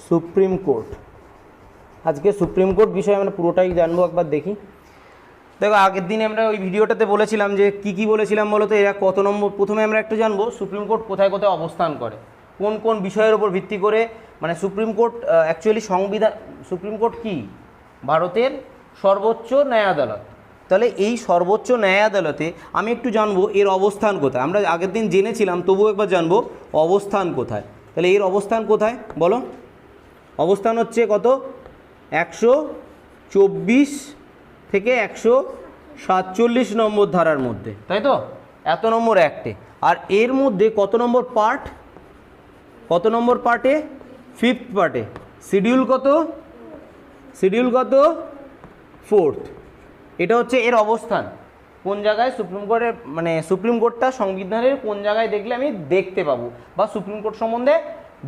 Supreme court. আজকে supreme court বিষয়ে আমরা পুরোটাই জানবো, একবার দেখি। দেখো, আগের দিনে আমরা ওই ভিডিওটাতে বলেছিলাম যে কি বলেছিলাম বলো তো, এরা কত নম্বর। প্রথমে আমরা একটু জানবো সুপ্রিম কোর্ট কোথায় কোথায় অবস্থান করে, কোন কোন বিষয়ের উপর ভিত্তি করে। মানে supreme court actually supreme court কি? ভারতের সর্বোচ্চ ন্যায় আদালত। তাহলে এই সর্বোচ্চ ন্যায় আদালতে আমি একটু জানবো এর অবস্থান কোথায়। আমরা আগের দিন জেনেছিলাম, তবুও একবার জানবো অবস্থান কোথায়। তাহলে এর অবস্থান কোথায় বলো? অবস্থান হচ্ছে কত? 124 থেকে 147 নম্বর ধারার মধ্যে, তাই তো? এত নম্বর অ্যাক্টে। আর এর মধ্যে কত নম্বর পার্ট? কত নম্বর পার্টে? 5th পার্টে। শিডিউল কত? শিডিউল কত? 4th। এটা হচ্ছে এর অবস্থান। কোন জায়গায় সুপ্রিম কোর্টের, মানে সুপ্রিম কোর্টটা সংবিধানের কোন জায়গায় দেখলে আমি দেখতে পাবো বা সুপ্রিম কোর্ট সম্বন্ধে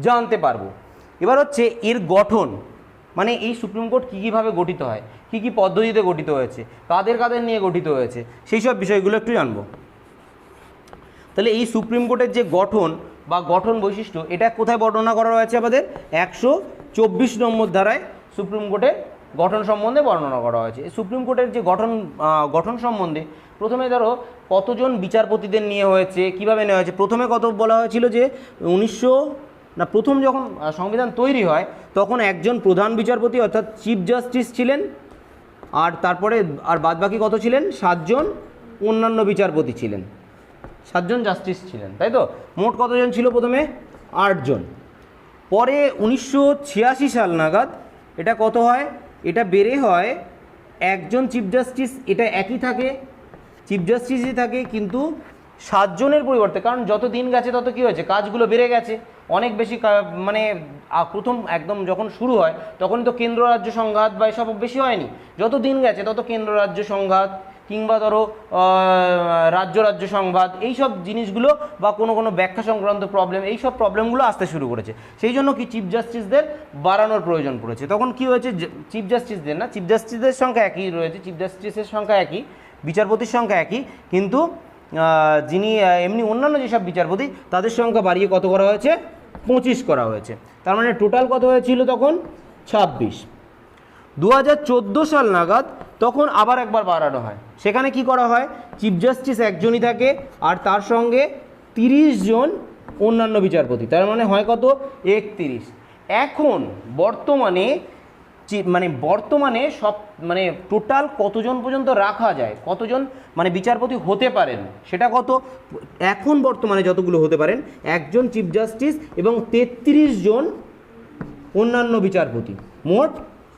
জানতে পারবো। এবার হচ্ছে এর গঠন, মানে এই সুপ্রিম কোর্ট কী কীভাবে গঠিত হয়, কী কী পদ্ধতিতে গঠিত হয়েছে, কাদের কাদের নিয়ে গঠিত হয়েছে, সেই সব বিষয়গুলো একটু জানবো। তাহলে এই সুপ্রিম কোর্টের যে গঠন বা গঠন বৈশিষ্ট্য, এটা কোথায় বর্ণনা করা হয়েছে? আমাদের 124 নম্বর ধারায় সুপ্রিম কোর্টের গঠন সম্বন্ধে বর্ণনা করা হয়েছে। এই সুপ্রিম কোর্টের যে গঠন সম্বন্ধে প্রথমে ধরো কতজন বিচারপতিদের নিয়ে হয়েছে, কিভাবে নেওয়া হয়েছে। প্রথমে কত বলা হয়েছিল যে প্রথম যখন সংবিধান তৈরি হয় তখন একজন প্রধান বিচারপতি অর্থাৎ চিফ জাস্টিস ছিলেন, আর তারপরে আর বাদবাকি কত ছিলেন? 7 জন অন্যান্য বিচারপতি ছিলেন, 7 জন জাস্টিস ছিলেন, তাই তো? মোট কতজন ছিল? প্রথমে 8 জন। পরে 1986 সাল নাগাদ এটা কত হয়? এটা বেড়ে হয় একজন চিফ জাস্টিস, এটা একই থাকে, চিফ জাস্টিসই থাকে, কিন্তু 7 জনের পরিবর্তে, কারণ যত দিন গেছে তত কী হয়েছে, কাজগুলো বেড়ে গেছে অনেক বেশি। মানে প্রথম একদম যখন শুরু হয় তখন তো কেন্দ্র রাজ্য সংঘাত বা এসব বেশি হয়নি। যত দিন গেছে তত কেন্দ্র রাজ্য সংঘাত কিংবা ধরো রাজ্য রাজ্য সংঘাত, এইসব জিনিসগুলো বা কোনো ব্যাখ্যা সংক্রান্ত প্রবলেম, এইসব প্রবলেমগুলো আসতে শুরু করেছে। সেই জন্য কি চিফ জাস্টিসদের বাড়ানোর প্রয়োজন পড়েছে। তখন কি হয়েছে, চিফ জাস্টিসদের না, চিফ জাস্টিসদের সংখ্যা একই রয়েছে, চিফ জাস্টিসের সংখ্যা একই, বিচারপতির সংখ্যা একই, কিন্তু যিনি এমনি অন্যান্য যেসব বিচারপতি তাদের সংখ্যা বাড়িয়ে কত করা হয়েছে? 25 করা হয়েছে। তার মানে টোটাল কত হয়েছিল তখন? 26। 2014 সাল নাগাদ তখন আবার একবার বাড়ানো হয়। সেখানে কি করা হয়? চিফ জাস্টিস একজনই থাকে আর তার সঙ্গে 30 জন অন্যান্য বিচারপতি, তার মানে হয় কত? 31। এখন বর্তমানে সব মানে টোটাল কতজন পর্যন্ত রাখা যায়, কতজন মানে বিচারপতি হতে পারেন সেটা কত? এখন বর্তমানে যতগুলো হতে পারেন, একজন চিফ জাস্টিস এবং 33 জন অন্যান্য বিচারপতি, মোট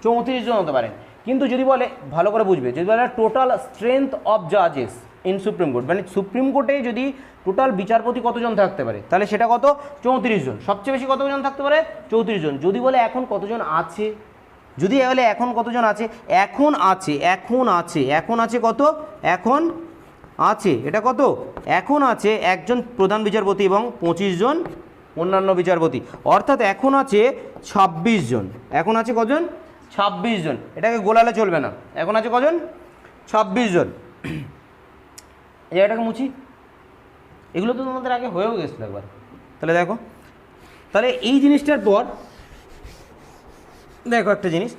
34 জন হতে পারেন। কিন্তু যদি বলে, ভালো করে বুঝবে, যদি বলে টোটাল স্ট্রেংথ অফ জাজেস ইন সুপ্রিম কোর্ট, মানে সুপ্রিম কোর্টে যদি টোটাল বিচারপতি কতজন থাকতে পারে, তাহলে সেটা কত? 34 জন। সবচেয়ে বেশি কতজন থাকতে পারে? 34 জন। যদি বলে এখন কতজন আছে, যদি বলে এখন কতজন আছে, এখন আছে কত? এখন আছে, এটা কত? এখন আছে একজন প্রধান বিচারপতি এবং 25 জন অন্যান্য বিচারপতি, অর্থাৎ এখন আছে 26 জন। এখন আছে কজন? 26 জন। এটাকে গোলালে চলবে না। এখন আছে কজন? 26 জন। এই জায়গাটাকে মুছি, এগুলো তো তোমাদের আগে হয়েও গেছিলো একবার। তাহলে দেখো, তাহলে এই জিনিসটার পর দেখো একটা জিনিস,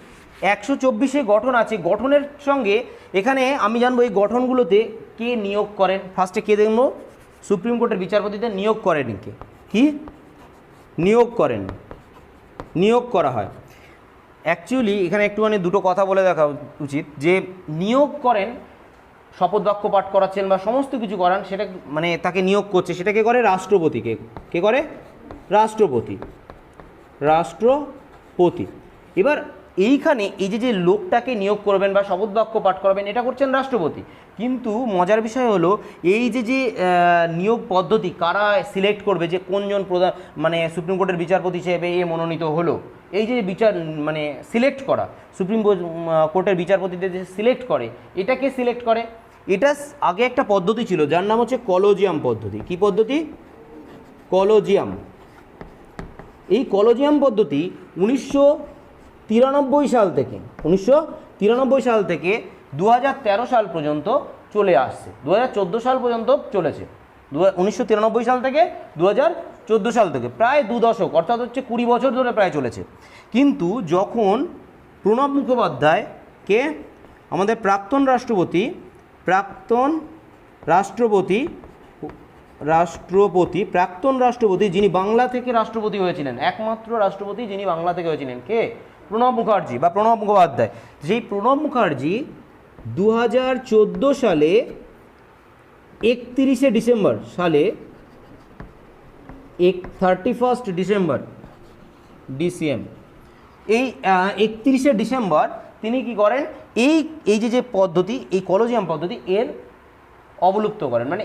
124 গঠন আছে। গঠনের সঙ্গে এখানে আমি জানবো এই গঠনগুলোতে কে নিয়োগ করেন। ফার্স্টে কে দেখবো? সুপ্রিম কোর্টের বিচারপতিদের নিয়োগ করেন কে? কি নিয়োগ করেন? নিয়োগ করা হয়। অ্যাকচুয়ালি এখানে একটুখানি দুটো কথা বলে দেখা উচিত, যে নিয়োগ করেন, শপথ বাক্য পাঠ করাচ্ছেন বা সমস্ত কিছু করান, সেটা মানে তাকে নিয়োগ করছে, সেটা কে করে? রাষ্ট্রপতিকে। কে করে? রাষ্ট্রপতি। রাষ্ট্রপতি। এবার এইখানে এই যে লোকটাকে নিয়োগ করবেন বা শপথ বাক্য পাঠ করাবেন, এটা করছেন রাষ্ট্রপতি। কিন্তু মজার বিষয় হলো, এই যে নিয়োগ পদ্ধতি, কারা সিলেক্ট করবে যে কোনজন প্রধান মানে সুপ্রিম কোর্টের বিচারপতি হিসেবে এ মনোনীত হলো, এই যে মানে সিলেক্ট করা, সুপ্রিম কোর্টের বিচারপতিদের যে সিলেক্ট করে, এটাকে সিলেক্ট করে। এটা আগে একটা পদ্ধতি ছিল যার নাম হচ্ছে কলোজিয়াম পদ্ধতি। কি পদ্ধতি? কলোজিয়াম। এই কলোজিয়াম পদ্ধতি 1993 সাল থেকে 2013 সাল পর্যন্ত চলে আসছে। 2014 সাল পর্যন্ত চলেছে। 1993 সাল থেকে 2014 সাল থেকে, প্রায় 2 দশক, অর্থাৎ হচ্ছে 20 বছর ধরে প্রায় চলেছে। কিন্তু যখন প্রণব মুখোপাধ্যায় কে আমাদের প্রাক্তন রাষ্ট্রপতি যিনি বাংলা থেকে রাষ্ট্রপতি হয়েছিলেন, একমাত্র রাষ্ট্রপতি যিনি বাংলা থেকে হয়েছিলেন, কে? প্রণব মুখার্জি বা প্রণব মুখোপাধ্যায়। যেই প্রণব মুখার্জি 2014 সালে 31 ডিসেম্বর 31 ডিসেম্বর ডিসিএম, এই 31 ডিসেম্বর তিনি কি করেন, এই যে পদ্ধতি, এই কলোজিয়াম পদ্ধতি এর অবলুপ্ত করেন, মানে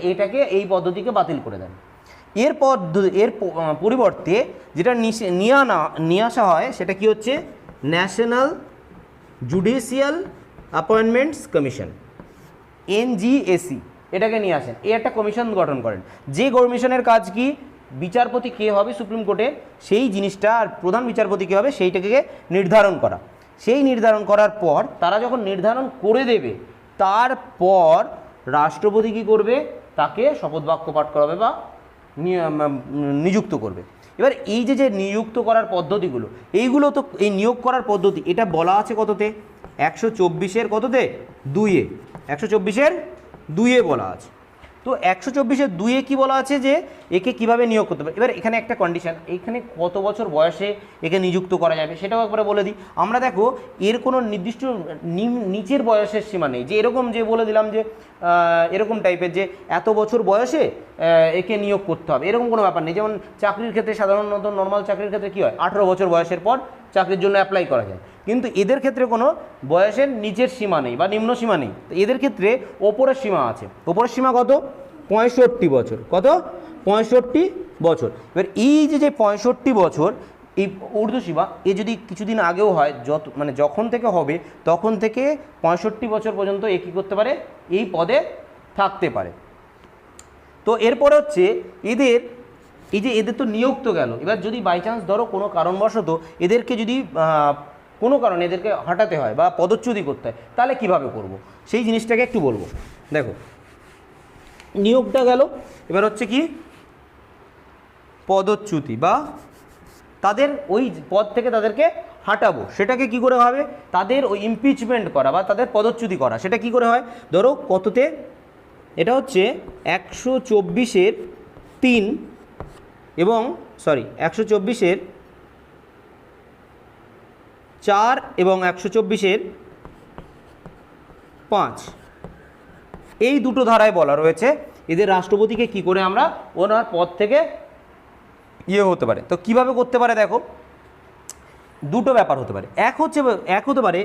এই পদ্ধতিকে বাতিল করে দেন। এর পরিবর্তে যেটা নিয়ে আসা হয় সেটা কি হচ্ছে, national judicial appointments commission, NJAC, এটাকে নিয়ে আসেন। এই একটা কমিশন গঠন করেন, যে কমিশনের কাজ কি, বিচারপতি কে হবে সুপ্রিম কোর্টে সেই জিনিসটা, আর প্রধান বিচারপতি কে হবে সেইটাকে নির্ধারণ করা। সেই নির্ধারণ করার পর তারা যখন নির্ধারণ করে দেবে, তারপর রাষ্ট্রপতি কী করবে, তাকে শপথ বাক্য পাঠ করাবে বা নিযুক্ত করবে। এবার এই যে নিযুক্ত করার পদ্ধতিগুলো, এইগুলো তো এই নিয়োগ করার পদ্ধতি, এটা বলা আছে কততে, 124-এর কততে, 2-এ, 124-এর 2-এ বলা আছে। তো 124-এর 2-এ কী বলা আছে, যে একে কিভাবে নিয়োগ করতে পারে। এবার এখানে একটা কন্ডিশন, এখানে কত বছর বয়সে একে নিযুক্ত করা যাবে সেটাও একবারে বলে দিই আমরা। দেখো, এর কোনো নির্দিষ্ট নিচের বয়সের সীমা নেই, যে এরকম যে বলে দিলাম যে এরকম টাইপের যে এত বছর বয়সে একে নিয়োগ করতে হবে, এরকম কোনো ব্যাপার নেই। যেমন চাকরির ক্ষেত্রে সাধারণত নর্মাল চাকরির ক্ষেত্রে কী হয়, 18 বছর বয়সের পর চাকরির জন্য অ্যাপ্লাই করা যায়, কিন্তু এদের ক্ষেত্রে কোনো বয়সের নিচের সীমা নেই বা নিম্ন সীমা নেই। তো এদের ক্ষেত্রে ওপরের সীমা আছে। ওপরের সীমা কত, 65 বছর। কত, 65 বছর। এবার এই যে 65 বছর, এই ঊর্ধ্ব সীমা, এ যদি কিছুদিন আগেও হয়, যখন থেকে হবে তখন থেকে 65 বছর পর্যন্ত এ কী করতে পারে, এই পদে থাকতে পারে। তো এরপরে হচ্ছে এদের তো নিয়োগ তো গেল। এবার যদি বাই চান্স ধরো কোনো কারণবশত এদেরকে যদি কোনো কারণে এদেরকে হটাতে হয় বা পদচ্যুতি করতে হয়, তাহলে কিভাবে করব সেই জিনিসটাকে একটু বলবো। দেখো, নিয়োগটা গেল, এবার হচ্ছে কি পদচ্যুতি বা তাদের ওই পদ থেকে তাদেরকে হাঁটাবো, সেটাকে কি করে হবে, তাদের ওই ইমপিচমেন্ট করা বা তাদের পদচ্যুতি করা, সেটা কি করে হয়। ধরো কততে, এটা হচ্ছে 124-এর 3 এবং 124-এর 4 এবং 124-এর 5, এই দুটো ধারায় বলা রয়েছে এদের রাষ্ট্রপতিকে কি করে আমরা ওনার পদ থেকে হতে পারে। তো কিভাবে করতে পারে, দেখো দুটো ব্যাপার হতে পারে। এক হতে পারে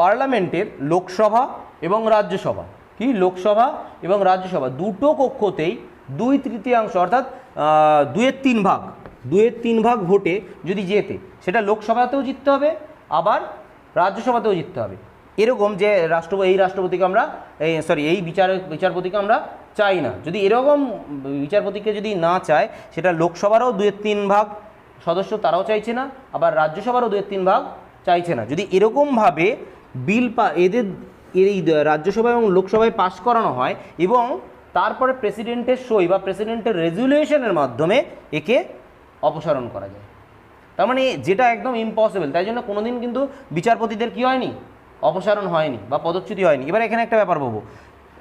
পার্লামেন্টের লোকসভা এবং রাজ্যসভা, কি লোকসভা এবং রাজ্যসভা দুটো কক্ষতেই 2/3 অর্থাৎ 2/3 ভাগ ভোটে যদি জেতে, সেটা লোকসভাতেও জিততে হবে আবার রাজ্যসভাতেও জিততে হবে। এরকম যে এই রাষ্ট্রপতিকে আমরা এই বিচারপতিকে আমরা চাই না, যদি এরকম বিচারপতিকে যদি না চায়, সেটা লোকসভারও 2/3 ভাগ সদস্য তারাও চাইছে না, আবার রাজ্যসভারও 2/3 ভাগ চাইছে না। যদি এরকমভাবে বিল এই রাজ্যসভা এবং লোকসভায় পাস করানো হয় এবং তারপরে প্রেসিডেন্টের সই বা প্রেসিডেন্টের রেজুলেশনের মাধ্যমে একে অপসারণ করা যায়, তার মানে যেটা একদম ইম্পসিবল। তাই জন্য কোনোদিন কিন্তু বিচারপতিদের কী হয়নি, অপসারণ হয়নি বা পদচ্যুতি হয়নি। এবার এখানে একটা ব্যাপার বলবো,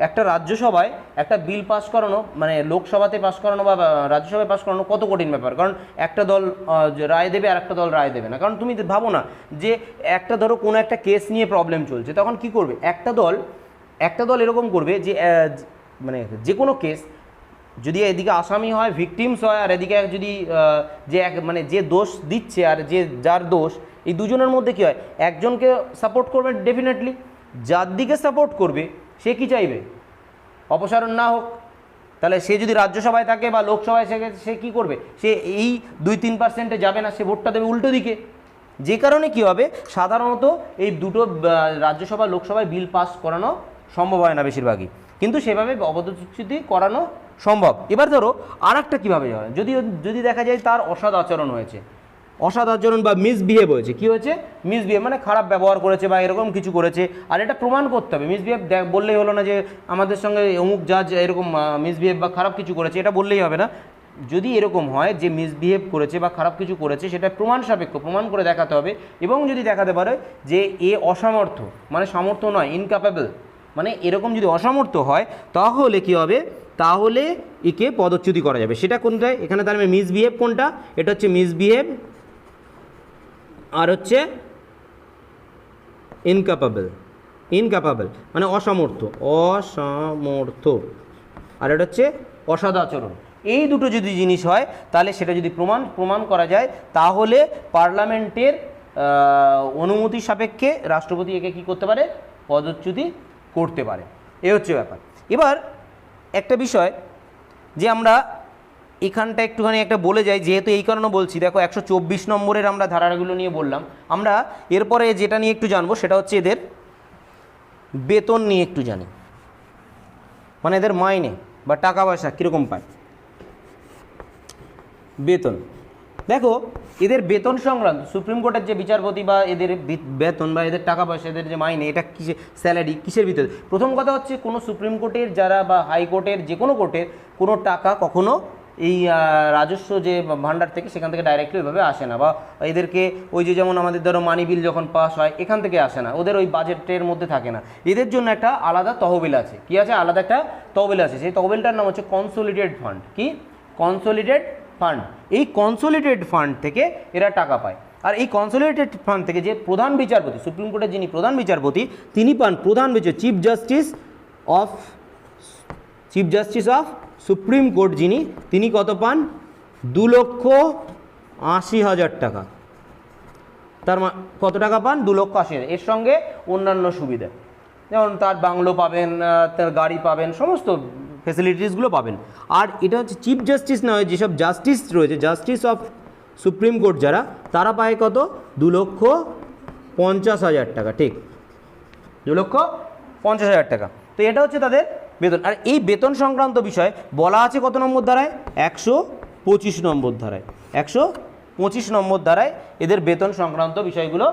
একটা রাজ্যসভায় একটা বিল পাস করানো, মানে লোকসভাতে পাস করানো বা রাজ্যসভায় পাস করানো কত কঠিন ব্যাপার। কারণ একটা দল রায় দেবে আর একটা দল রায় দেবে না। কারণ তুমি ভাবো না যে একটা ধরো কোনো একটা কেস নিয়ে প্রবলেম চলছে, তখন কি করবে, একটা দল এরকম করবে যে মানে যে কোনো কেস যদি এদিকে আসামি হয়, ভিকটিমস হয়, আর এদিকে যদি যে দোষ দিচ্ছে আর যার দোষ, এই দুজনের মধ্যে কী হয়, একজনকে সাপোর্ট করবে ডেফিনেটলি, যার দিকে সাপোর্ট করবে সে কি চাইবে, অপসারণ না হোক। তাহলে সে যদি রাজ্যসভায় থাকে বা লোকসভায় সে কী করবে, সে এই 2-3% যাবে না, সে ভোটটা দেবে উল্টো দিকে। যে কারণে কি হবে, সাধারণত এই দুটো রাজ্যসভা লোকসভায় বিল পাস করানো সম্ভব হয় না বেশিরভাগই, কিন্তু সেভাবে অপদচ্যুতি করানো সম্ভব। এবার ধরো আর একটা কীভাবে হয়, যদি দেখা যায় তার অসৎ আচরণ হয়েছে, অসদাচরণ বা মিসবিহেভ হয়েছে। কি হয়েছে? মিসবিহেভ মানে খারাপ ব্যবহার করেছে বা এরকম কিছু করেছে, আর এটা প্রমাণ করতে হবে। মিসবিহেভ বললেই হলো না যে আমাদের সঙ্গে অমুক জাজ এরকম মিসবিহেভ বা খারাপ কিছু করেছে, এটা বললেই হবে না। যদি এরকম হয় যে মিসবিহেভ করেছে বা খারাপ কিছু করেছে, সেটা প্রমাণ সাপেক্ষ, প্রমাণ করে দেখাতে হবে। এবং যদি দেখাতে পারে যে এ অসামর্থ্য, মানে সামর্থ্য নয়, ইনক্যাপেবল, মানে এরকম যদি অসামর্থ্য হয়, তাহলে কি হবে? তাহলে একে পদচ্যুতি করা যাবে। সেটা কোনটায়? এখানে তার মানে মিসবিহেভ কোনটা? এটা হচ্ছে মিসবিহেভ, আর হচ্ছে ইনক্যাপেবল। ইনক্যাপেবল মানে অসমর্থ, অসমর্থ, আর এটা হচ্ছে অসদাচরণ। এই দুটো যদি জিনিস হয়, তাহলে সেটা যদি প্রমাণ করা যায়, তাহলে পার্লামেন্টের অনুমতি সাপেক্ষে রাষ্ট্রপতি একে কী করতে পারে? পদচ্যুতি করতে পারে। এই হচ্ছে ব্যাপার। এবার একটা বিষয় যে আমরা এখানটা একটুখানি একটা বলে যাই, যেহেতু এই কারণে বলছি, দেখো 124 নম্বরের আমরা ধারাগুলো নিয়ে বললাম। আমরা এরপরে যেটা নিয়ে একটু জানবো সেটা হচ্ছে এদের বেতন নিয়ে একটু জানি, মানে এদের মাইনে বা টাকা পয়সা কীরকম পায়। বেতন, দেখো এদের বেতন সংক্রান্ত সুপ্রিম কোর্টের যে বিচারপতি বা এদের বেতন বা এদের টাকা পয়সা, এদের যে মাইনে, এটা কিসে স্যালারি, কিসের ভিতরে? প্রথম কথা হচ্ছে কোনো সুপ্রিম কোর্টের যারা বা হাইকোর্টের যে কোনো কোর্টের কোনো টাকা কখনো এই রাজস্ব যে ভাণ্ডার থেকে সেখান থেকে ডাইরেক্টলি ওইভাবে আসে না, বা এদেরকে ওই যে যেমন আমাদের ধরো মানি বিল যখন পাস হয় এখান থেকে আসে না, ওদের ওই বাজেটের মধ্যে থাকে না। এদের জন্য একটা আলাদা তহবিল আছে। কি আছে? আলাদা একটা তহবিল আছে। সেই তহবিলটার নাম হচ্ছে কনসোলিডেটেড ফান্ড। কি? Consolidated fund. এই কনসোলিডেটেড ফান্ড থেকে এরা টাকা পায়। আর এই কনসোলিডেটেড ফান্ড থেকে যে প্রধান বিচারপতি, সুপ্রিম কোর্টের যিনি প্রধান বিচারপতি, তিনি পান প্রধান বিচারপতি, chief justice of supreme court যিনি, তিনি কত পান? 2,80,000 টাকা। তার কত টাকা পান? 2,80,000। এর সঙ্গে অন্যান্য সুবিধা, যেমন তার বাংলো পাবেন, তার গাড়ি পাবেন, সমস্ত ফেসিলিটিসগুলো পাবেন। আর এটা হচ্ছে চিফ জাস্টিস নয়, যেসব জাস্টিস রয়েছে, জাস্টিস অফ সুপ্রিম কোর্ট যারা, তারা পায় কত? 2,50,000 টাকা। ঠিক, 2,50,000 টাকা। তো এটা হচ্ছে তাদের বেতন। আর এই বেতন সংক্রান্ত বিষয় বলা আছে কত নম্বর ধারায়? 125 নম্বর ধারায়। 125 নম্বর ধারায় এদের বেতন সংক্রান্ত বিষয়গুলো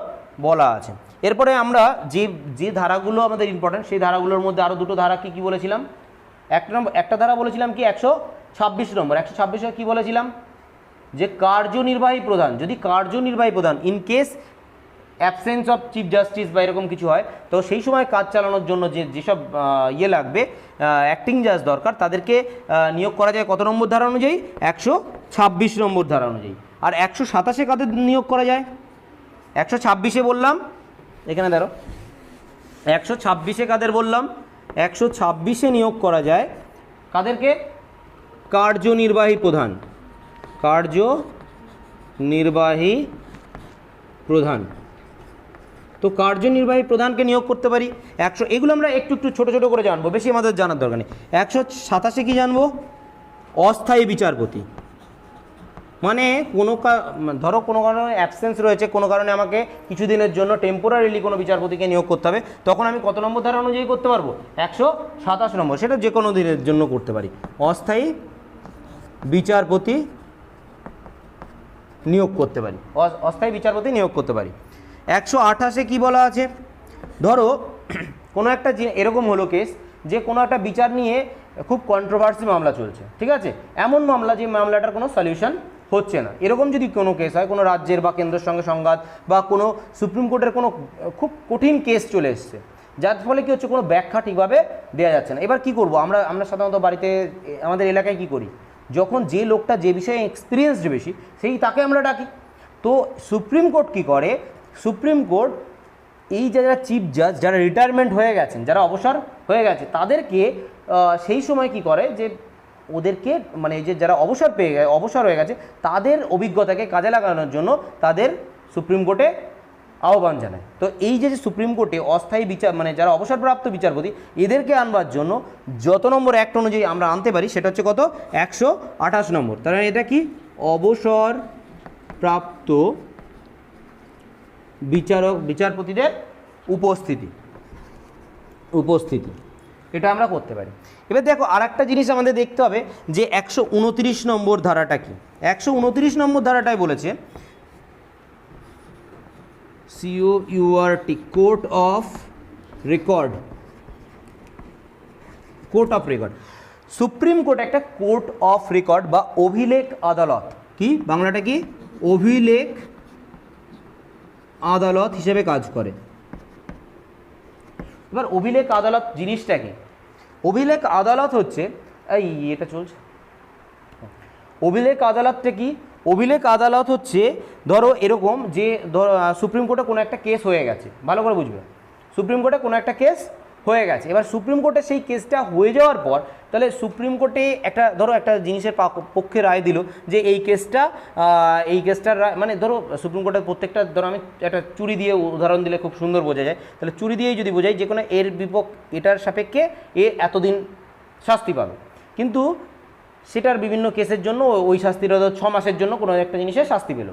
বলা আছে। এরপরে আমরা যে ধারাগুলো আমাদের ইম্পর্টেন্ট, সেই ধারাগুলোর মধ্যে আরও দুটো ধারা কি বলেছিলাম? একটা ধারা বলেছিলাম কি 126 নম্বর। 126 কি বলেছিলাম? যে কার্যনির্বাহী প্রধান, যদি কার্যনির্বাহী প্রধান in case absence of chief justice বা এরকম কিছু হয়, তো সেই সময় কাজ চালানোর জন্য যেসব ইয়ে লাগবে, অ্যাক্টিং জাজ দরকার, তাদেরকে নিয়োগ করা যায় কত নম্বর ধারা অনুযায়ী? 126 নম্বর ধারা অনুযায়ী। আর 127 কাদের নিয়োগ করা যায়? 126 বললাম, এখানে ধরো 126 কাদের বললাম? 126 নিয়োগ করা যায় কাদেরকে? কার্যনির্বাহী প্রধান। কার্যনির্বাহী প্রধান। তো কার্যনির্বাহী প্রধানকে নিয়োগ করতে পারি। এগুলো আমরা একটু ছোটো ছোটো করে জানবো, বেশি আমাদের জানার দরকার নেই। 127 কি জানবো? অস্থায়ী বিচারপতি। মানে ধরো কোনো কারণে অ্যাবসেন্স রয়েছে, কোনো কারণে আমাকে কিছুদিনের জন্য টেম্পোরারিলি কোনো বিচারপতিকে নিয়োগ করতে হবে, তখন আমি কত নম্বর ধারা অনুযায়ী করতে পারবো? 127 নম্বর। সেটা যে কোনো দিনের জন্য করতে পারি। অস্থায়ী বিচারপতি নিয়োগ করতে পারি। অস্থায়ী বিচারপতি নিয়োগ করতে পারি। 128 কি বলা আছে? ধরো কোনো একটা এরকম হলো কেস যে কোনো একটা বিচার নিয়ে খুব কন্ট্রোভার্সি মামলা চলছে, ঠিক আছে? এমন মামলা যে মামলাটার কোনো সলিউশন হচ্ছে না, এরকম যদি কোনো কেস হয়, কোনো রাজ্যের বা কেন্দ্রের সঙ্গে সংঘাত, বা কোনো সুপ্রিম কোর্টের কোনো খুব কঠিন কেস চলে এসছে, যার ফলে কী হচ্ছে, কোনো ব্যাখ্যা ঠিকভাবে দেওয়া যাচ্ছে না। এবার কি করব আমরা সাধারণত বাড়িতে আমাদের এলাকায় কি করি, যখন যে লোকটা যে বিষয়ে এক্সপিরিয়েন্সড বেশি, সেই তাকে আমরা ডাকি। তো সুপ্রিম কোর্ট কি করে? সুপ্রিম কোর্ট এই যারা চিফ জাজ, যারা রিটায়ারমেন্ট হয়ে গেছেন, যারা অবসর হয়ে গেছে, তাদেরকে সেই সময় কি করে যে ওদেরকে, মানে যে যারা অবসর হয়ে গেছে, তাদের অভিজ্ঞতাকে কাজে লাগানোর জন্য তাদের সুপ্রিম কোর্টে আহ্বান জানায়। তো এই যে সুপ্রিম কোর্টে অস্থায়ী বিচার, মানে যারা অবসরপ্রাপ্ত বিচারপতি, এদেরকে আনবার জন্য যত নম্বর অ্যাক্ট অনুযায়ী আমরা আনতে পারি সেটা হচ্ছে কত? 128 নম্বর। তাহলে এটা কি? অবসরপ্রাপ্ত বিচারপতিদের উপস্থিতি এটা আমরা করতে পারি। এবার দেখো আর একটা জিনিস আমাদের দেখতে হবে যে 129 নম্বর ধারাটা কি। 129 নম্বর ধারাটায় বলেছে COURT, court of record. Court of record, supreme court একটা কোর্ট অফ রেকর্ড বা অভিলেখ আদালত। কি বাংলাটা কি? অভিলেখ আদালত হিসেবে কাজ করে। এবার অভিলেখ আদালত জিনিসটা কি? অভিলেখ আদালত হচ্ছে এটা চলছে। অভিলেখ আদালতটা কি? অভিলেখ আদালত হচ্ছে ধরো এরকম যে ধরো সুপ্রিম কোর্টে কোনো একটা কেস হয়ে গেছে, ভালো করে বুঝবে, সুপ্রিম কোর্টে কোনো একটা কেস হয়ে গেছে। এবার সুপ্রিম কোর্টে সেই কেসটা হয়ে যাওয়ার পর তাহলে সুপ্রিম কোর্টে একটা ধরো একটা জিনিসের পক্ষে রায় দিল যে এই কেসটার মানে ধরো সুপ্রিম কোর্টের প্রত্যেকটা, ধরো আমি একটা চুরি দিয়ে উদাহরণ দিলে খুব সুন্দর বোঝা যায়, তাহলে চুরি দিয়েই যদি বোঝাই যে কোনো এটার সাপেক্ষে এতদিন শাস্তি পাবে, কিন্তু সেটার বিভিন্ন কেসের জন্য ওই শাস্তিটা 6 মাসের জন্য কোনো একটা জিনিসের শাস্তি পেল।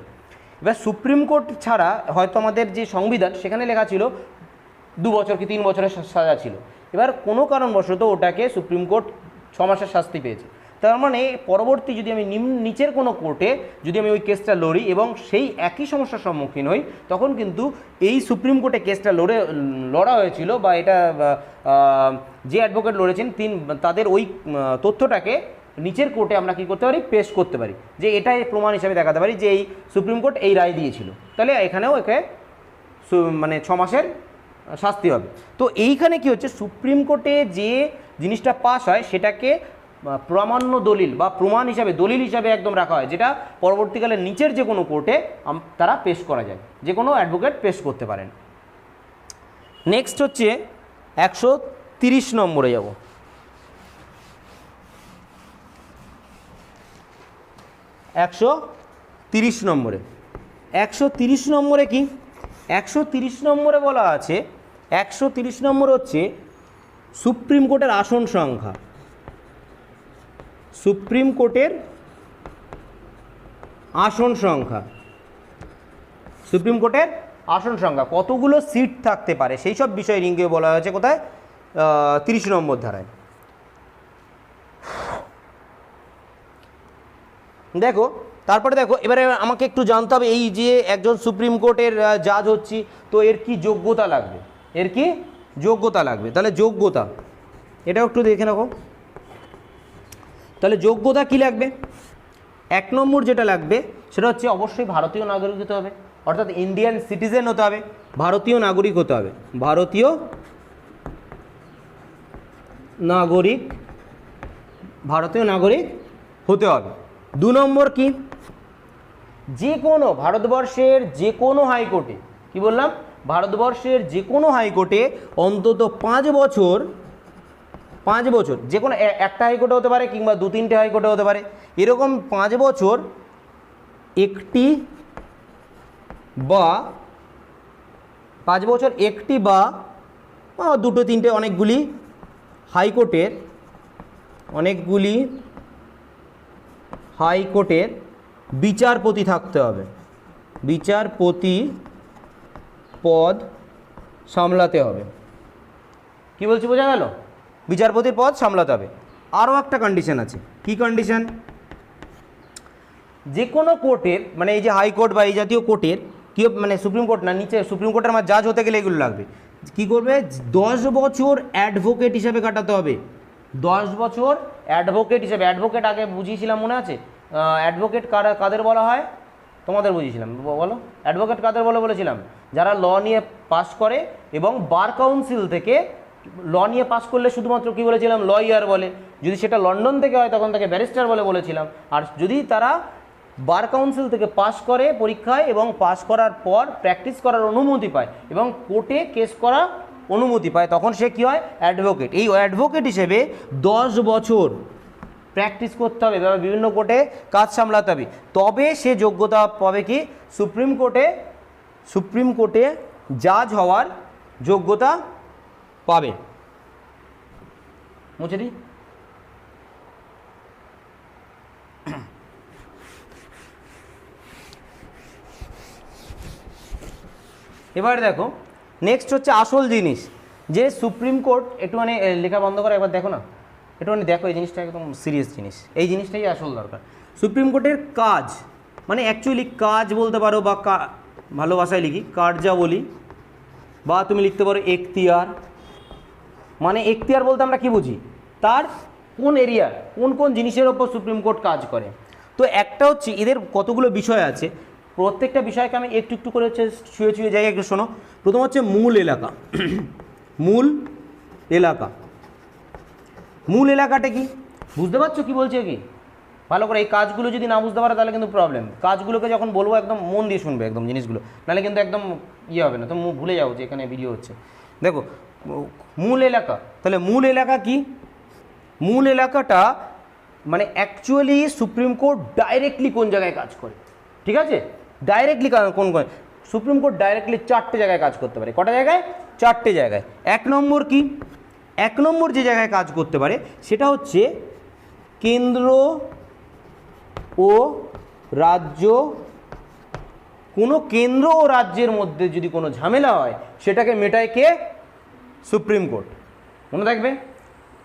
এবার সুপ্রিম কোর্ট ছাড়া হয়তো আমাদের যে সংবিধান সেখানে লেখা ছিল 2 বছর কি 3 বছরের সাজা ছিল। এবার কোনো কারণবশত ওটাকে সুপ্রিম কোর্ট 6 মাসের শাস্তি পেয়েছে। তার মানে পরবর্তী যদি আমি নিচের কোনো কোর্টে যদি আমি ওই কেসটা লড়ি এবং সেই একই সমস্যার সম্মুখীন হই, তখন কিন্তু এই সুপ্রিম কোর্টে কেসটা লড়া হয়েছিল বা এটা যে অ্যাডভোকেট লড়েছেন তাদের ওই তথ্যটাকে নিচের কোর্টে আমরা কী করতে পারি? পেশ করতে পারি, যে এটাই প্রমাণ হিসাবে দেখাতে পারি যে এই সুপ্রিম কোর্ট এই রায় দিয়েছিল, তাহলে এখানেও একে মানে 6 মাসের শাস্তি হবে। তো এইখানে কি হচ্ছে, সুপ্রিম কোর্টে যে জিনিসটা পাস হয় সেটাকে প্রামাণ্য দলিল বা প্রমাণ হিসাবে দলিল হিসাবে একদম রাখা হয়, যেটা পরবর্তীকালে নিচের যে কোনো কোর্টে তারা পেশ করা যায়, যে কোনো অ্যাডভোকেট পেশ করতে পারেন। নেক্সট হচ্ছে 130 নম্বরে যাব। 130 নম্বরে 130 নম্বরে কি? 130 নম্বরে বলা আছে, 130 নম্বর হচ্ছে সুপ্রিম কোর্টের আসন সংখ্যা। সুপ্রিম কোর্টের আসন সংখ্যা, সুপ্রিম কোর্টের আসন সংখ্যা কতগুলো সিট থাকতে পারে সেই সব বিষয় নিয়ে বলা হয়েছে। কোথায়? 30 নম্বর ধারায়। দেখো তারপরে দেখো এবারে আমাকে একটু জানতে হবে, এই যে একজন সুপ্রিম কোর্টের জাজ হচ্ছি, তো এর কি যোগ্যতা লাগবে? এর কি যোগ্যতা লাগবে? তাহলে যোগ্যতা এটাও একটু দেখে রাখো। তাহলে যোগ্যতা কি লাগবে? 1 নম্বর যেটা লাগবে সেটা হচ্ছে অবশ্যই ভারতীয় নাগরিক হতে হবে, অর্থাৎ ইন্ডিয়ান সিটিজেন হতে হবে, ভারতীয় নাগরিক হতে হবে, ভারতীয় নাগরিক হতে হবে। 2 নম্বর কি? যে কোনো ভারতবর্ষের যে কোনো হাইকোর্টে, কি বললাম? ভারতবর্ষের যে কোনো হাইকোর্টে অন্তত 5 বছর, যে কোনো একটা হাইকোর্টে হতে পারে কিংবা 2-3টে হাইকোর্টে হতে পারে, এরকম 5 বছর একটি বা 2-3টে অনেকগুলি হাইকোর্টের বিচারপতি থাকতে হবে, বিচারপতি পদ সামলাতে হবে। কি বলছি বোঝা গেল? বিচারপতির পদ সামলাতে হবে। আরও একটা কন্ডিশন আছে। কি কন্ডিশন? যে কোনো কোর্টের, মানে এই যে হাইকোর্ট বা এই জাতীয় কোর্টের কি, মানে সুপ্রিম কোর্ট না, নিচে সুপ্রিম কোর্টের আমার জাজ হতে গেলে এগুলো লাগবে। কি করবে? 10 বছর অ্যাডভোকেট হিসেবে কাটাতে হবে। 10 বছর অ্যাডভোকেট হিসেবে। অ্যাডভোকেট আগে বুঝিয়েছিলাম, মনে আছে? অ্যাডভোকেট কাদের বলা হয়? তোমাদের বুঝিয়েছিলাম, বলো অ্যাডভোকেট কাদের বলেছিলাম? যারা ল নিয়ে পাস করে এবং বার কাউন্সিল থেকে ল নিয়ে পাস করলে শুধুমাত্র কি বলেছিলাম? লয়ার বলে। যদি সেটা লন্ডন থেকে হয় তখন তাকে ব্যারিস্টার বলেছিলাম। আর যদি তারা বার কাউন্সিল থেকে পাস করে পরীক্ষায় এবং পাস করার পর প্র্যাকটিস করার অনুমতি পায় এবং কোর্টে কেস করা অনুমতি পায়, তখন সে কী হয়? অ্যাডভোকেট। এই অ্যাডভোকেট হিসেবে 10 বছর প্র্যাকটিস করতে হবে, বিভিন্ন কোর্টে কাজ সামলাতে হবে, তবে সে যোগ্যতা পাবে কি? সুপ্রিম কোর্টে জাজ হওয়ার যোগ্যতা পাবে। মুছে দিই। এবার দেখো নেক্সট হচ্ছে আসল জিনিস, যে সুপ্রিম কোর্ট, একটুখানি লেখা বন্ধ করে একবার দেখো না, একটুখানি দেখো, এই জিনিসটা একদম সিরিয়াস জিনিস, এই জিনিসটাই আসল দরকার। সুপ্রিম কোর্টের কাজ, মানে অ্যাকচুয়ালি কাজ বলতে পারো বা ভালো ভাষায় লিখি কার্যাবলী, বা তুমি লিখতে পারো এখতিয়ার। মানে এখতিয়ার বলতে আমরা কি বুঝি, তার কোন এরিয়া কোন কোন জিনিসের ওপর সুপ্রিম কোর্ট কাজ করে। তো একটা হচ্ছে এদের কতগুলো বিষয় আছে, প্রত্যেকটা বিষয়কে আমি একটু একটু করে হচ্ছে ছুঁয়ে ছুঁয়ে জায়গায় একটু শোনো। প্রথম হচ্ছে মূল এলাকা। মূল এলাকা, মূল এলাকাটা কি বুঝতে পারছো কি বলছে কি ভালো করে? এই কাজগুলো যদি না বুঝতে পারো তাহলে কিন্তু প্রবলেম। কাজগুলোকে যখন বলবো একদম মন দিয়ে শুনবে একদম জিনিসগুলো, নাহলে কিন্তু একদম ইয়ে হবে না, তো ভুলে যাও যে এখানে ভিডিও হচ্ছে। দেখো মূল এলাকা, তাহলে মূল এলাকা কি? মূল এলাকাটা মানে অ্যাকচুয়ালি সুপ্রিম কোর্ট ডাইরেক্টলি কোন জায়গায় কাজ করে, ঠিক আছে? ডাইরেক্টলি কোন কোন সুপ্রিম কোর্ট ডাইরেক্টলি 4টে জায়গায় কাজ করতে পারে। কটা জায়গায়? 4টে জায়গায়। 1 নম্বর কি? 1 নম্বর যে জায়গায় কাজ করতে পারে সেটা হচ্ছে কেন্দ্র ও রাজ্য। কোনো কেন্দ্র ও রাজ্যের মধ্যে যদি কোনো ঝামেলা হয় সেটাকে মেটায় কে? Supreme court. মনে থাকবে,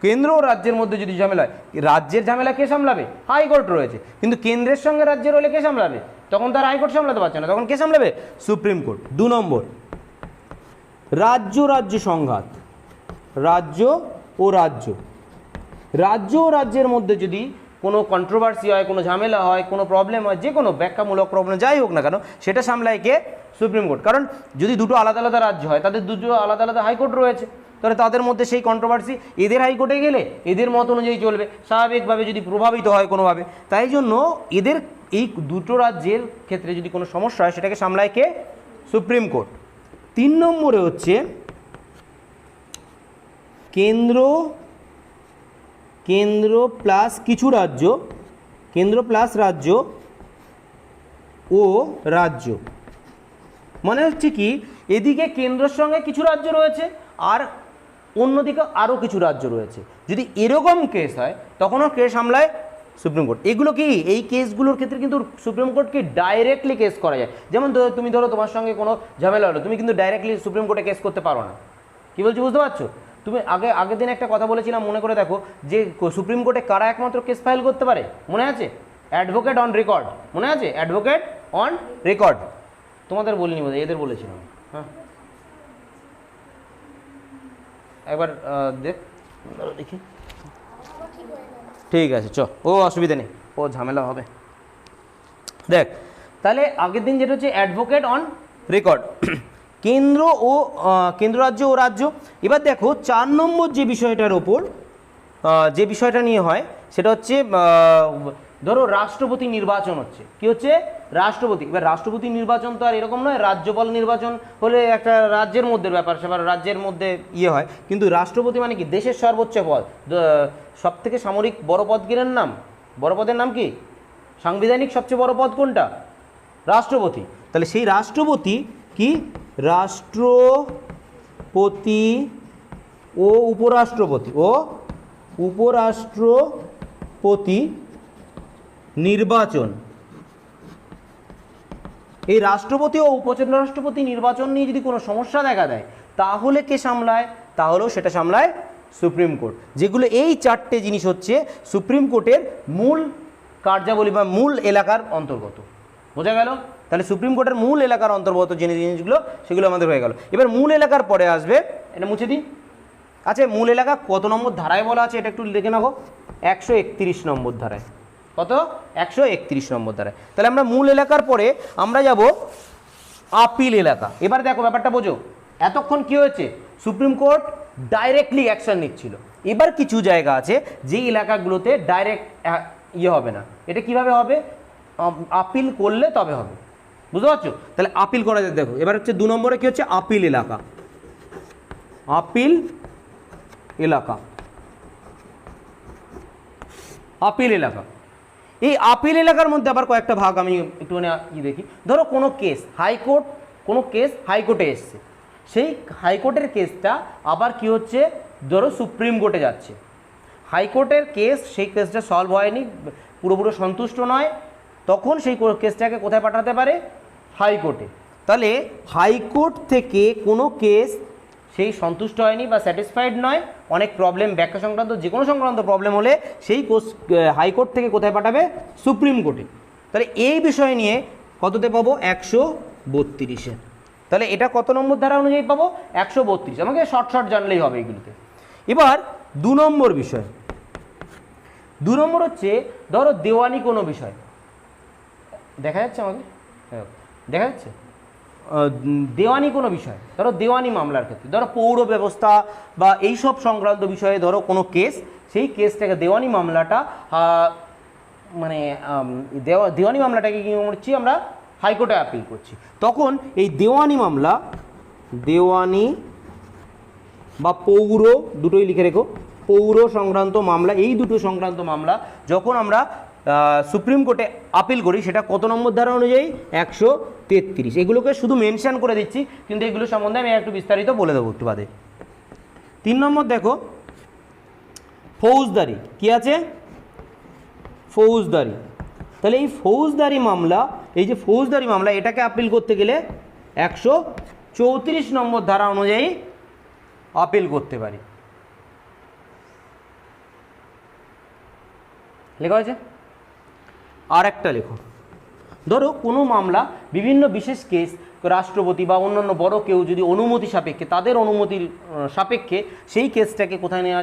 কেন্দ্র ও রাজ্যের মধ্যে যদি ঝামেলা হয়, রাজ্যের ঝামেলা কে সামলাবে? হাইকোর্ট রয়েছে। কিন্তু কেন্দ্রের সঙ্গে রাজ্যের হলে কে সামলাবে? তখন তার হাইকোর্ট সামলাতে পারছে না, তখন কে সামলাবে? Supreme court. 2 নম্বর রাজ্য রাজ্য সংঘাত। রাজ্য ও রাজ্য, রাজ্য ও রাজ্যের মধ্যে যদি কোনো কন্ট্রোভার্সি হয়, কোনো ঝামেলা হয়, কোনো প্রবলেম হয়, যে কোনো ব্যাখ্যামূলক প্রবলেম যাই হোক না কেন, সেটা সামলায় কে? Supreme court. কারণ যদি দুটো আলাদা আলাদা রাজ্য হয় তাদের দুটো আলাদা আলাদা হাইকোর্ট রয়েছে, তাহলে তাদের মধ্যে সেই কন্ট্রোভার্সি এদের হাইকোর্টে গেলে এদের মত অনুযায়ী চলবে স্বাভাবিকভাবে, যদি প্রভাবিত হয় কোনোভাবে। তাই জন্য এদের এই দুটো রাজ্যের ক্ষেত্রে যদি কোনো সমস্যা হয় সেটাকে সামলায় কে? Supreme court. 3 নম্বরে হচ্ছে কেন্দ্র, কেন্দ্র প্লাস কিছু রাজ্য, কেন্দ্র প্লাস রাজ্য ও রাজ্য। মানে হচ্ছে কি, এদিকে কেন্দ্রের সঙ্গে কিছু রাজ্য রয়েছে আর অন্যদিকে আরও কিছু রাজ্য রয়েছে। যদি এরকম কেস হয় তখনও কেস সামলায় সুপ্রিম কোর্ট। এগুলো কি, এই কেসগুলোর ক্ষেত্রে কিন্তু সুপ্রিম কোর্টকে ডাইরেক্টলি কেস করা যায়। যেমন তুমি ধরো তোমার সঙ্গে কোনো ঝামেলা হলো, তুমি কিন্তু ডাইরেক্টলি সুপ্রিম কোর্টে কেস করতে পারো না। কি বলছি বুঝতে পারছো? তুমি আগের দিন একটা কথা বলেছিলাম, মনে করে দেখো, যে সুপ্রিম কোর্টে কারা একমাত্র কেস ফাইল করতে পারে, মনে আছে? অ্যাডভোকেট অন রেকর্ড, মনে আছে? Advocate on record. তোমাদের বলিনি বোধহয়, এদের বলেছিলাম। হ্যাঁ একবার দেখি, ঠিক আছে চ, ও অসুবিধা নেই, ও ঝামেলা হবে। দেখ তাহলে আগের দিন যেটা হচ্ছে অ্যাডভোকেট অন রেকর্ড, কেন্দ্র ও কেন্দ্র রাজ্য ও রাজ্য। এবার দেখো 4 নম্বর যে বিষয়টার ওপর যে বিষয়টা নিয়ে হয় সেটা হচ্ছে ধরো রাষ্ট্রপতি নির্বাচন হচ্ছে। কি হচ্ছে? রাষ্ট্রপতি। এবার রাষ্ট্রপতি নির্বাচন তো আর এরকম নয়, রাজ্যপাল নির্বাচন হলে একটা রাজ্যের মধ্যে ব্যাপার সেবার রাজ্যের মধ্যে ইয়ে হয়, কিন্তু রাষ্ট্রপতি মানে কি? দেশের সর্বোচ্চ পদ, সব থেকে সামরিক বড় পদ কিনের নাম, বড় পদের নাম কি? সাংবিধানিক সবচেয়ে বড় পদ কোনটা? রাষ্ট্রপতি। তাহলে সেই রাষ্ট্রপতি কি? রাষ্ট্রপতি ও উপরাষ্ট্রপতি উপরাষ্ট্রপতি নির্বাচন। এই রাষ্ট্রপতি ও উপরাষ্ট্রপতি নির্বাচন নিয়ে যদি কোনো সমস্যা দেখা দেয় তাহলে কে সামলায়? তাহলেও সেটা সামলায় সুপ্রিম কোর্ট। যেগুলো এই 4টে জিনিস হচ্ছে সুপ্রিম কোর্টের মূল কার্যাবলী বা মূল এলাকার অন্তর্গত। বোঝা গেল? তাহলে সুপ্রিম কোর্টের মূল এলাকার অন্তর্গত যে জিনিসগুলো সেগুলো আমাদের হয়ে গেল। এবার মূল এলাকার পরে আসবে, এটা মুছে দিই। আচ্ছা, মূল এলাকা কত নম্বর ধারায় বলা আছে এটা একটু দেখে নেবো। 131 নম্বর ধারায়। কত? 131 নম্বর ধারায়। তাহলে আমরা মূল এলাকার পরে আমরা যাব আপিল এলাকা। এবার দেখো ব্যাপারটা বোঝো, এতক্ষণ কি হয়েছে? সুপ্রিম কোর্ট ডাইরেক্টলি অ্যাকশন নিচ্ছিল। এবার কিছু জায়গা আছে যেই এলাকাগুলোতে ডাইরেক্ট ইয়ে হবে না। এটা কিভাবে হবে? আপিল করলে তবে হবে। বুঝতে পারছো? তাহলে আপিল করা যায়। দেখো এবার হচ্ছে 2 নম্বরে কি হচ্ছে? আপিল এলাকা। আপিল এলাকা, আপিল এলাকা। এই আপিল এলাকার মধ্যে আবার কয়েকটা ভাগ আমি একটুখানি দেখি। ধরো কোনো কেস হাইকোর্ট, কোনো কেস হাইকোর্টে এসছে, সেই হাইকোর্টের কেসটা আবার কি হচ্ছে? ধরো সুপ্রিম কোর্টে যাচ্ছে। হাইকোর্টের কেস, সেই কেসটা সলভ হয়নি, পুরোপুরি সন্তুষ্ট নয়, তখন সেই কেসটাকে কোথায় পাঠাতে পারে? হাইকোর্টে। তাহলে হাইকোর্ট থেকে কোনো কেস সেই সন্তুষ্ট হয়নি বা স্যাটিসফাইড নয়, অনেক প্রবলেম, ব্যাখ্যা সংক্রান্ত যে কোনো সংক্রান্ত প্রবলেম হলে সেই হাইকোর্ট থেকে কোথায় পাঠাবে? সুপ্রিম কোর্টে। তাহলে এই বিষয় নিয়ে কততে পাবো? 32-এ। তাহলে এটা কত নম্বর ধারা অনুযায়ী পাবো? 132। আমাকে শর্ট জানলেই হবে এগুলোতে। এবার 2 নম্বর বিষয়। 2 নম্বর হচ্ছে ধরো দেওয়ানি কোনো বিষয়, দেখা যাচ্ছে আমাকে, হ্যাঁ দেখা যাচ্ছে, দেওয়ানি কোনো বিষয়, ধরো দেওয়ানি মামলার ক্ষেত্রে, ধরো পৌর ব্যবস্থা বা এইসব সংক্রান্ত বিষয়ে ধরো কোনো কেস, সেই কেসটাকে দেওয়ানি মামলাটা মানে দেওয়ানি মামলাটাকে কী করছি আমরা? হাইকোর্টে অ্যাপিল করছি। তখন এই দেওয়ানি মামলা, দেওয়ানি বা পৌর, দুটোই লিখে রেখো, পৌর সংক্রান্ত মামলা, এই দুটো সংক্রান্ত মামলা যখন আমরা সুপ্রিম কোর্টে আপিল করি, সেটা কত নম্বর ধারা অনুযায়ী? 133। এগুলোকে শুধু মেনশন করে দিচ্ছি, কিন্তু এগুলো সম্বন্ধে আমি একটু বিস্তারিত বলে দেবো একটু বাদে। 3 নম্বর দেখো, ফৌজদারি। কি আছে? ফৌজদারি। তাহলে এই ফৌজদারি মামলা, এই যে ফৌজদারি মামলা, এটাকে আপিল করতে গেলে 134 নম্বর ধারা অনুযায়ী আপিল করতে পারি। লেখা হয়েছে? আর একটা লেখো, ধরো কোনো মামলা, বিভিন্ন বিশেষ কেস, রাষ্ট্রপতি বা অন্যান্য বড় কেউ যদি অনুমতি সাপেক্ষে, তাদের অনুমতির সাপেক্ষে সেই কেসটাকে কোথায় নেওয়া